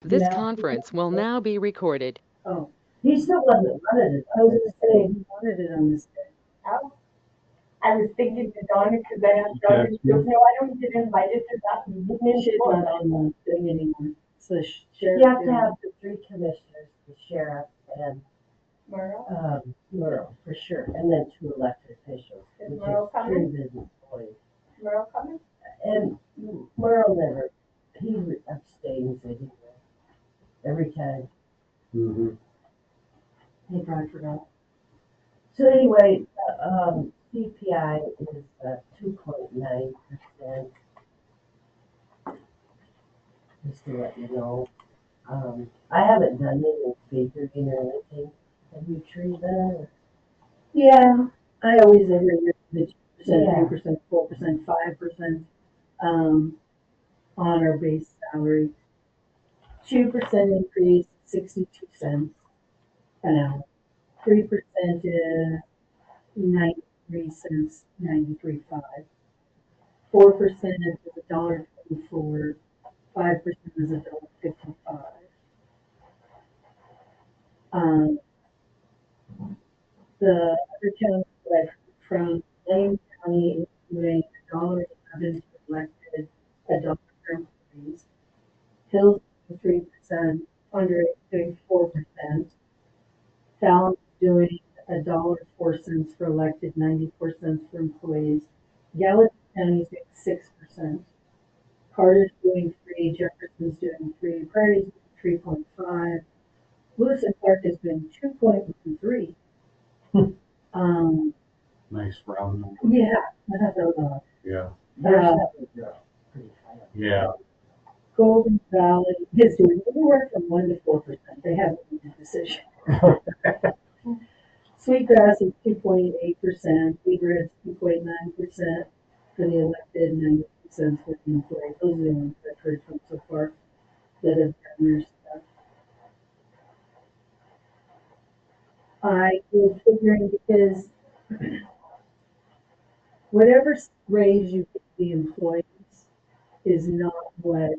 This Now, conference will now be recorded. oh, He still wasn't wanted it. I was gonna say, he wanted it on this day. I was thinking to Donna because I asked Donna, she goes, no, I don't get invited to that meeting. She's not on the thing anymore. So the sheriff. You have to have the three commissioners, the sheriff and Merle. Merle, for sure, and then two elected officials. Is which Merle coming? three business employees. Merle coming? And Merle never, he abstains anyway, every time. Mm-hmm. He probably forgot. So anyway, CPI is 2.9%. Just to let you know. I haven't done any figuring or anything. Have you, Teresa? Yeah, I always every year the 2%, Yeah. 3%, 4%, 5% on our base salary. 2% increase, 62 cents an hour. 3% is 93 cents, 93.5. 4% is $1.24. 5% is $1.55. Um, the other counties that I've heard from, Lane County is doing $1.11 for elected, $1 for employees. Hills 3%, Under doing 4%. Fallon doing $1.04 for elected, 94 cents for employees. Gallatin County is doing 6%. Carter's doing 3, Jefferson's doing 3, Prairie's doing 3.5. Lewis and Clark is doing 2.13. Nice round number. Yeah, I thought that was odd. Yeah. There's that big girl. Pretty high up. Yeah. Golden Valley is doing anywhere from 1 to 4%. They haven't made a decision. Sweetgrass is 2.8%. Beaver is 2.9% for the elected, 92 cents for the employee. Those are the ones I've heard from so far that have done their stuff. I was figuring because whatever raise you give the employees is not what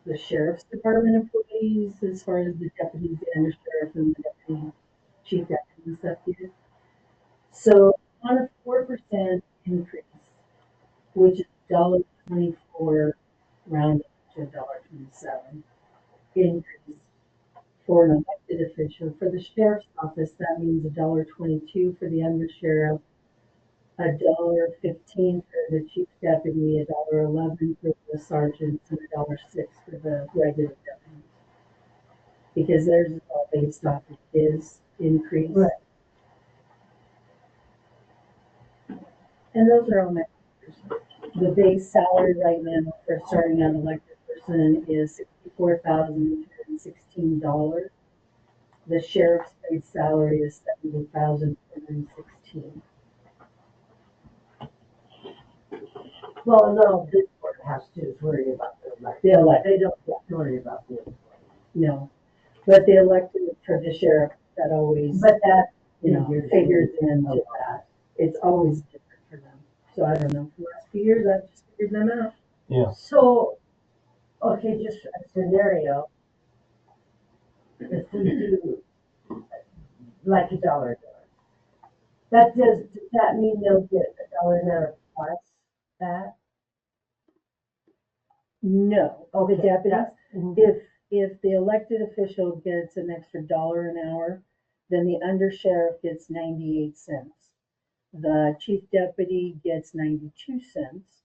the sheriff's department employees, as far as the deputies, the undersheriff, and the deputy chief deputy and stuff get. So on a 4% increase, which is $1.24 rounded to $1.27 increase for an elected official. For the sheriff's office, that means $1.22 for the undersheriff, $1.15 for the chief deputy, $1.11 for the sergeant, and $1.06 for the regular deputy. Because theirs is all based off of his increase. Right. And those are all my figures. The base salary right now for starting out elected person is $64,216. The sheriff's base salary is $70,416. Well, no, this board has to worry about the elected. The elected, They don't have to worry about the employee. no, but the elected for the sheriff, that always, But that, figures into that. It's always different for them. So I don't know, for the last few years, I've just figured them out. Yeah. So, okay, just a scenario. If we do like $1, does that mean they'll get $1 an hour plus that? No, Okay, the deputies, that's- if the elected official gets an extra $1 an hour, then the undersheriff gets 98 cents. The chief deputy gets 92 cents.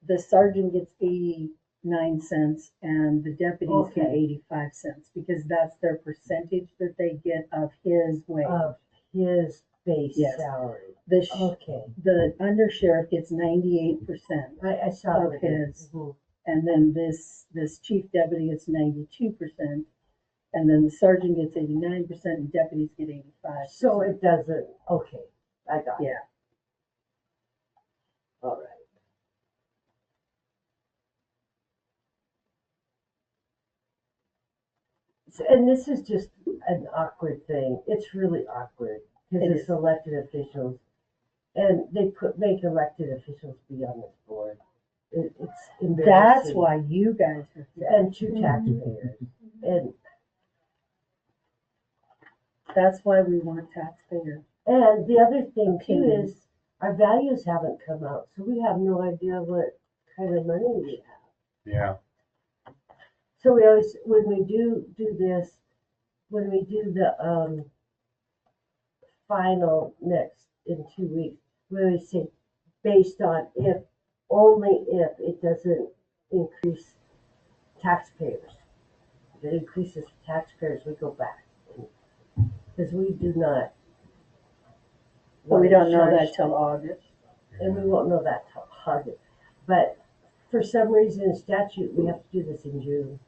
The sergeant gets 89 cents, and the deputies get Okay. 85 cents because that's their percentage that they get of his wage. Of his base Yes. salary. The Okay, the undersheriff gets 98%. I saw Of it. his. Mhm. And then this chief deputy gets 92%, and then the sergeant gets 89%, and deputies get 85%. So it doesn't, okay, I got it. Yeah. All right. So, and this is just an awkward thing. It's really awkward because It it's is. elected officials, and they make elected officials be on this board. It's embarrassing. That's why you guys are here. And two taxpayers. And, That's why we want taxpayers. and the other thing too Opinion. is our values haven't come out, so we have no idea what kind of money we have. Yeah. So we always, when we do this, when we do the, final next in 2 weeks, we always say based on if, only if it doesn't increase taxpayers. If it increases taxpayers, we go back. Because we do not. But we don't know charge that till August. And we won't know that till August. But for some reason in statute, we have to do this in June.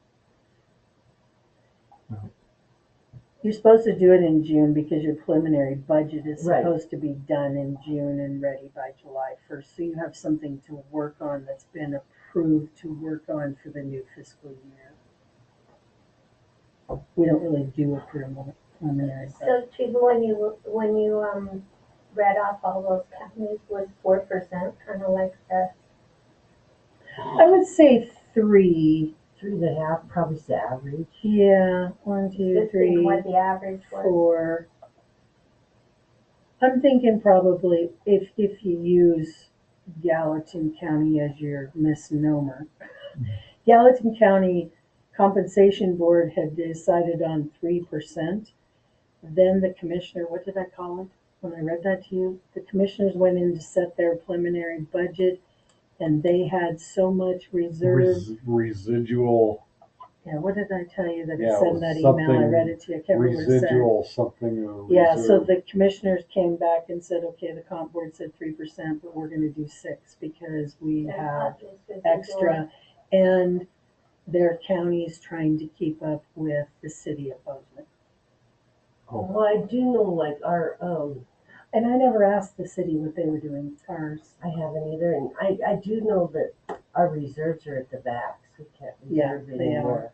You're supposed to do it in June because your preliminary budget is Right. supposed to be done in June and ready by July 1st. So you have something to work on that's been approved to work on for the new fiscal year. We don't really do a preliminary budget. So Chiba, when you read off all those counties, was 4% kind of like the, I would say 3. 3.5, probably is the average. Yeah, 1, 2, just 3, thinking what the average was? 4. I'm thinking probably if you use Gallatin County as your misnomer. Gallatin County Compensation Board had decided on 3%. Then the commissioner, what did I call it when I read that to you? The commissioners went in to set their preliminary budget and they had so much reserve. Residual, Yeah, what did I tell you that it Yeah, said it in was that email? I something read it to you. I can't remember what it said. residual something or Yeah, so reserve. the commissioners came back and said, okay, the comp board said 3%, but we're gonna do 6 because we have extra. And their county's trying to keep up with the city of Bozeman. Well, I do know like our, And I never asked the city what they were doing, ours. I haven't either, and I do know that our reserves are at the back, so we can't Yeah, reserve they anymore.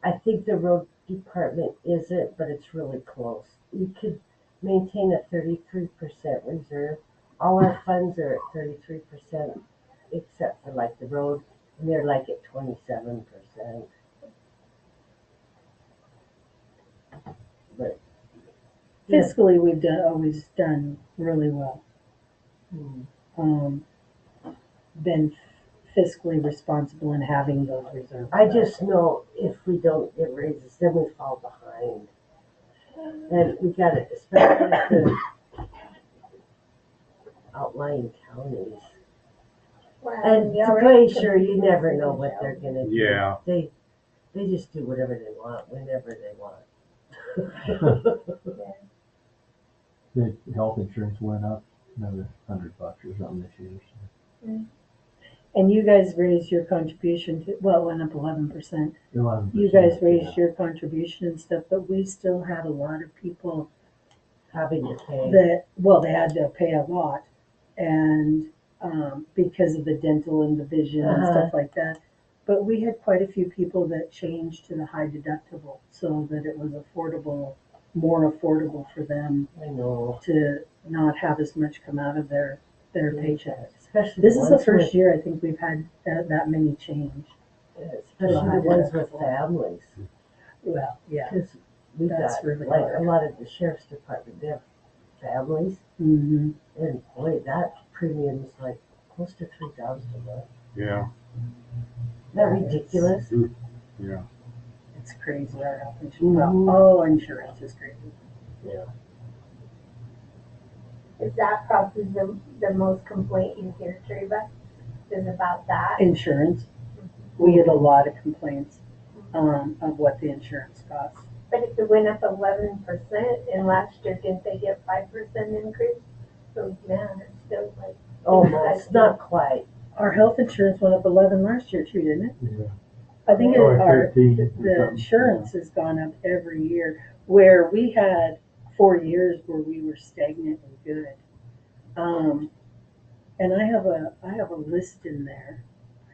I think the road department isn't, but it's really close. You could maintain a 33% reserve. All our funds are at 33%, except for like the road, and they're like at 27%. But yeah. Fiscally, we've always done really well. Been fiscally responsible in having those reserves. I just know if we don't get raises, then we fall behind. And we got it, especially at the outlying counties. Well, And you to already play sure, you competed never with know the what show. they're gonna do. Yeah. They just do whatever they want, whenever they want. The health insurance went up another $100 or something this year. So. And you guys raised your contribution to, well, it went up 11%. 11%, You guys yeah. raised your contribution and stuff, but we still had a lot of people Having to pay. that, well, they had to pay a lot. And because of the dental and the vision and stuff like that. But we had quite a few people that changed to the high deductible so that it was affordable, more affordable for them I know. to not have as much come out of their paycheck. Especially This is the ones first with- year I think we've had that many change. Especially the ones with families. Well, yeah. Because we That's got, really like, hard. a lot of the sheriff's department, they have families. Mm-hmm. And boy, that premium's like close to $3,000 a month. Yeah. Isn't that ridiculous? Yeah. It's crazy. Our health insurance, Mhm. well, all insurance is crazy. Is that probably the most complaint you hear, Teresa? Is about that? Insurance, we get a lot of complaints of what the insurance costs. But if it went up 11% and last year, didn't they get 5% increase? So man, it's still like. Almost, not quite. Our health insurance went up 11 last year too, didn't it? Yeah. I think Or our 13 or the something. insurance has gone up every year, where we had 4 years where we were stagnant and good. And I have a list in there.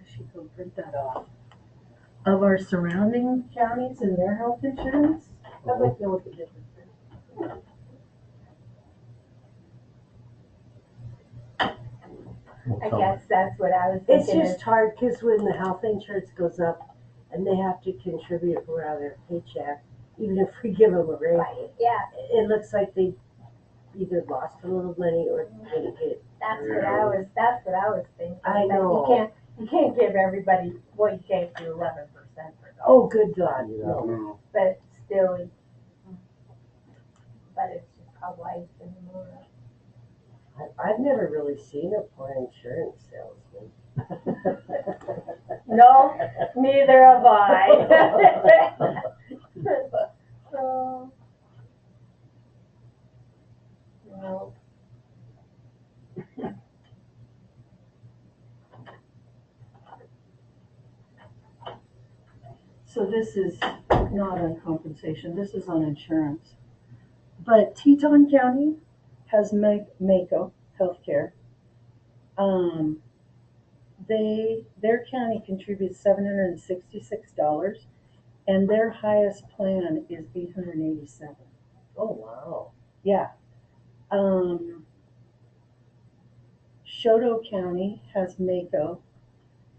I should go print that off. Of our surrounding counties and their health insurance. I'd like to know what the difference is. I guess that's what I was It's thinking. just hard because when the health insurance goes up and they have to contribute more out of their paycheck, even if we give them a raise. Right, yeah, It looks like they either lost a little money or didn't get. that's what I was thinking. I that know. You can't give everybody, well, you can't do 11% for those. Oh, good God, Yeah. no. No. But still, but it's just how life anymore. I've never really seen a poor insurance salesman. No, neither have I. So, no. So this is not on compensation, this is on insurance. But Teton County has Mako Healthcare. Their county contributes $766, and their highest plan is $887. Oh, wow. Yeah. Shoto County has Mako.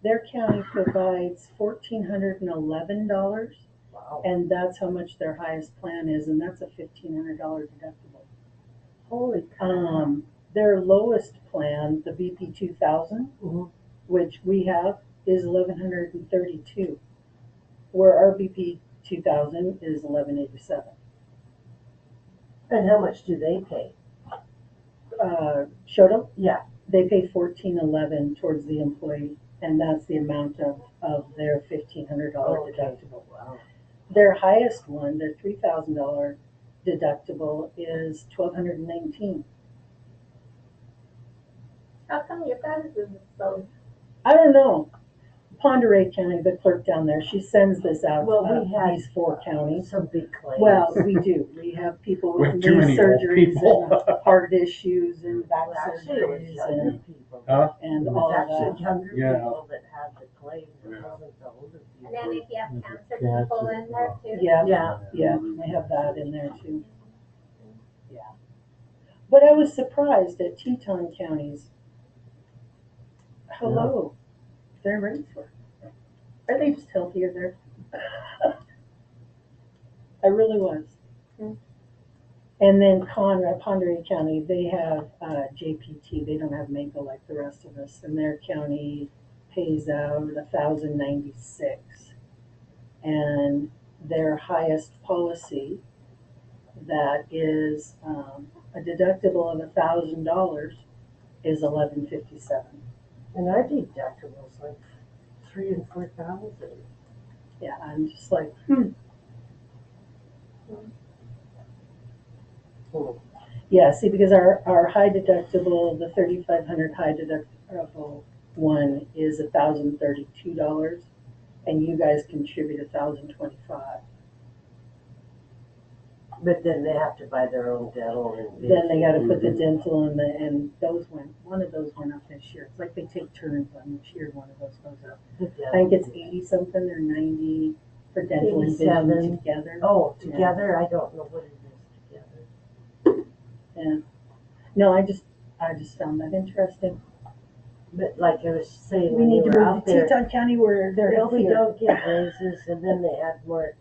Their county provides $1,411, Wow. and that's how much their highest plan is, and that's a $1,500 deductible. Holy crap. Their lowest plan, the BP 2000, Mhm. which we have, is $1,132, where our BP 2000 is $1,187. And how much do they pay? Shoto, Yeah. they pay $1,411 towards the employee, and that's the amount of their $1,500 Okay. deductible. Wow. Their highest one, their $3,000 deductible, is $1,219. How come your guys is so? I don't know. Ponderay County, the clerk down there, she sends this out Well, to we had these 4 counties. some big claims. Well, we do. We have people with With too knee many old surgeries people. and heart issues and back Well, actually, it was surgeries younger and, people. Huh? and It all was of actually that. younger Yeah. people that had the claims. It Yeah. wasn't the older And people. then if you have Mhm. cancer Cancer, people in there too. Yeah, Yeah. yeah, they have that in there too. Yeah. But I was surprised at Teton counties. Hello, their rates were. Are they just healthier there? I really was. Mm. And then Ponderay County, they have JPT. They don't have Mako like the rest of us, and their county pays out $1,096. And their highest policy, that is a deductible of $1,000, is $1,157. And our deductible's like 3,000 and 4,000. Yeah, I'm just like, Yeah, see, because our high deductible, the 3,500 high deductible one is $1,032, and you guys contribute $1,025. But then they have to buy their own dental and Then they got to put the Mhm. dental in and one of those went up this year. It's like they take turns on which year one of those goes up. the I think it's dental. 80 something or 90 for dental and vision 87. together. Oh, together? I don't know what it is together. Yeah. No, I just found that interesting. But like I was saying, We when need you to were move out to there, Teton County where they're if we healthier. don't get raises and then they add more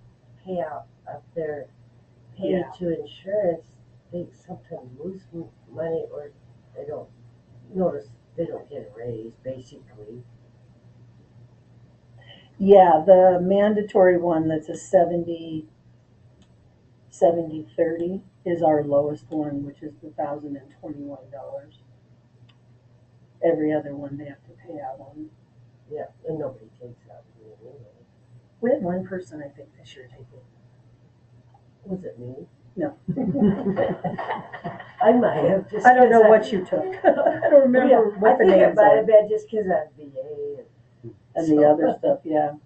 payout of their pay Yeah. to insurance, they sometimes lose money or they don't they don't get a raise, basically. Yeah, the mandatory one that's a 70/30 is our lowest one, which is the $1,021. Every other one they have to pay out on. Yeah, and nobody takes out of it anyway. We had one person, I think, this year take it. Was it me? No. I might have. Just I don't 'cause know what you took. I don't remember Yeah, what I the think it names might are have been just because I'm VA. and the other stuff. Yeah.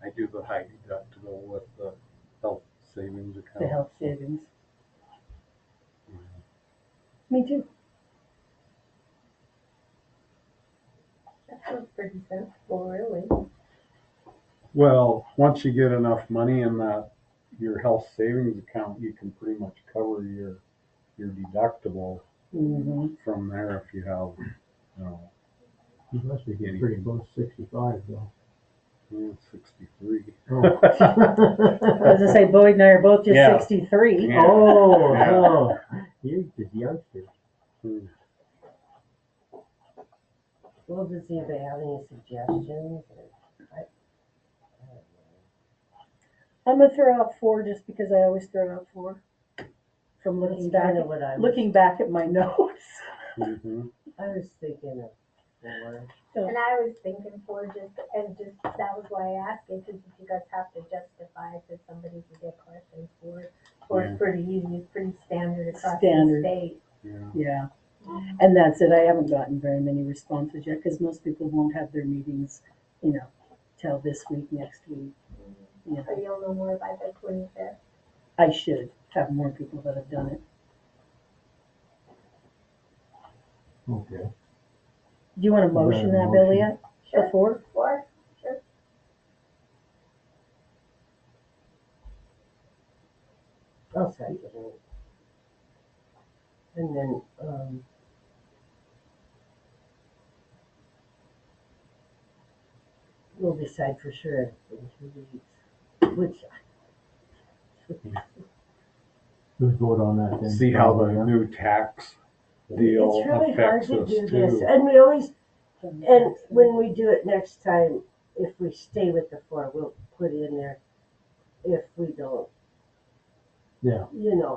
I do the high deductible with the health savings The account. health savings. Me too. That sounds pretty sensible, really. Well, once you get enough money in your health savings account, you can pretty much cover your deductible Mm-hmm. from there if you have, You must be getting pretty close to 65 though. 63. Oh, I was gonna say Boyd and I are both just Yeah. 63. Yeah. oh, Yeah. oh, you're just youngsters. Hmm. Well, does anybody have any suggestions? I'm gonna throw out 4 just because I always throw out 4. From That's looking back, kind of what I was, looking back at my notes. Mhm. I was thinking of 4. And I was thinking for just, that was why I asked it, because if you guys have to justify it, that somebody can get questions for it. Or Yeah. it's pretty easy, it's pretty standard across Standard. the state. Yeah. Yeah. And that's it. I haven't gotten very many responses yet because most people won't have their meetings, till this week, next week. Yeah. So you'll know more by the 25th. I should have more people that have done it. Okay. Do you want to Is that a motion that, Billy, motion? yet? Sure. For 4? 4, sure. I'll second it. And then, we'll decide for sure in 2 weeks, which, Let's vote on that then. See how the Yeah. new tax deal it's really hard affects to us do this. too. And we always, and when we do it next time, if we stay with the 4, we'll put in there, if we don't, Yeah.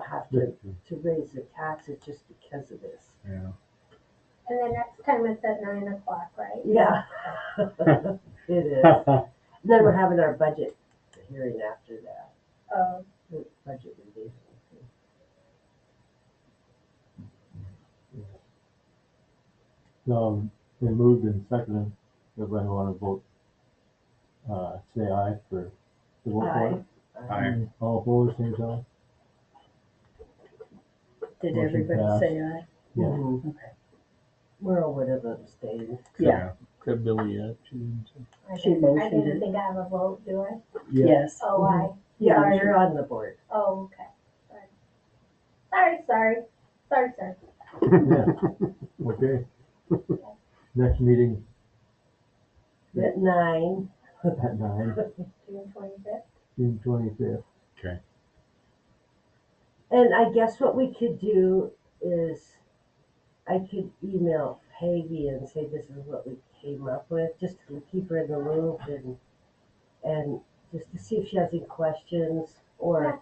have to raise the taxes just because of this. Yeah. And the next time it's at 9 o'clock, right? Yeah. It is. And then we're having our budget hearing after that, the budget revision. They moved and seconded. Everybody want to vote, say aye for the vote for it. Aye. All opposed, same sign? Did Motion everybody passed. say aye? Yeah. Mhm. Okay. Merle would have abstained. Yeah. Except Billy, yeah. She didn't say. I She didn't, motioned I didn't it. think I have a vote, do I? Yes. Oh, Mhm. aye. Yeah, Sorry. you're on the board. Oh, okay. Sorry. Yeah. Okay. Next meeting At 9. at 9, June 25th. June 25th. Okay. And I guess what we could do is I could email Peggy and say this is what we came up with, just to keep her in the loop and just to see if she has any questions or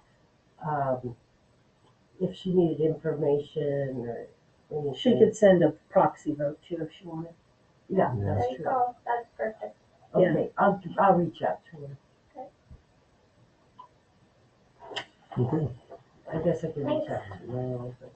if she needed information or anything. She could send a proxy vote too if she wanted. Yeah, Yeah. There that's you true. go. That's perfect. Yeah. Okay, I'll reach out to her. Okay. I guess I can reach out to Merle for that.